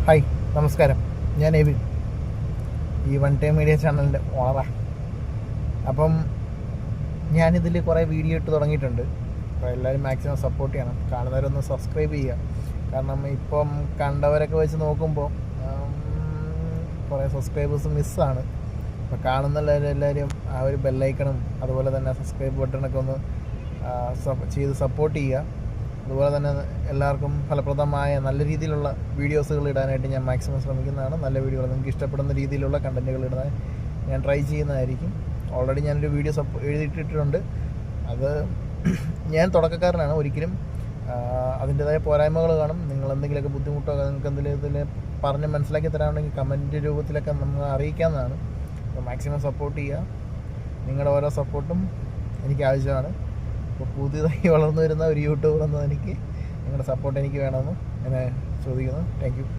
Hi, നമസ്കാരം. ഞാൻ എബിൻ, ഈ വൺ ടൈം മീഡിയ ചാനലിൻ്റെ ഓണറാണ്. അപ്പം ഞാനിതിൽ കുറേ വീഡിയോ ഇട്ട് തുടങ്ങിയിട്ടുണ്ട്. അപ്പോൾ എല്ലാവരും മാക്സിമം സപ്പോർട്ട് ചെയ്യണം. കാണുന്നവരൊന്ന് സബ്സ്ക്രൈബ് ചെയ്യുക. കാരണം ഇപ്പം കണ്ടവരൊക്കെ വെച്ച് നോക്കുമ്പോൾ കുറേ സബ്സ്ക്രൈബേഴ്സ് മിസ്സാണ്. അപ്പോൾ കാണുന്നവരെല്ലാവരും ആ ഒരു ബെല്ലൈക്കണും അതുപോലെ തന്നെ സബ്സ്ക്രൈബ് ബട്ടണൊക്കെ ഒന്ന് ചെയ്ത് സപ്പോർട്ട് ചെയ്യുക. അതുപോലെ തന്നെ എല്ലാവർക്കും ഫലപ്രദമായ നല്ല രീതിയിലുള്ള വീഡിയോസുകൾ ഇടാനായിട്ട് ഞാൻ മാക്സിമം ശ്രമിക്കുന്നതാണ്. നല്ല വീഡിയോകൾ നിങ്ങൾക്ക് ഇഷ്ടപ്പെടുന്ന രീതിയിലുള്ള കണ്ടൻറ്റുകൾ ഇടാൻ ഞാൻ ട്രൈ ചെയ്യുന്നതായിരിക്കും. ഓൾറെഡി ഞാനൊരു വീഡിയോ എഴുതിയിട്ടിട്ടുണ്ട്. അത് ഞാൻ തുടക്കക്കാരനാണ്. ഒരിക്കലും അതിൻ്റേതായ പോരായ്മകൾ കാണും. നിങ്ങൾ എന്തെങ്കിലുമൊക്കെ ബുദ്ധിമുട്ടോ നിങ്ങൾക്ക് എന്തെങ്കിലും ഇതിൽ പറഞ്ഞ് മനസ്സിലാക്കി തരാനുണ്ടെങ്കിൽ കമൻറ്റ് രൂപത്തിലൊക്കെ നമ്മൾ അറിയിക്കാവുന്നതാണ്. അപ്പോൾ മാക്സിമം സപ്പോർട്ട് ചെയ്യുക. നിങ്ങളുടെ ഓരോ സപ്പോർട്ടും എനിക്ക് ആവശ്യമാണ്. അപ്പോൾ പുതിയതായി വളർന്നു വരുന്ന ഒരു യൂട്യൂബർ എന്ന എനിക്ക് നിങ്ങളുടെ സപ്പോർട്ട് എനിക്ക് വേണമെന്ന് ഞാൻ ചോദിക്കുന്നു. Thank you.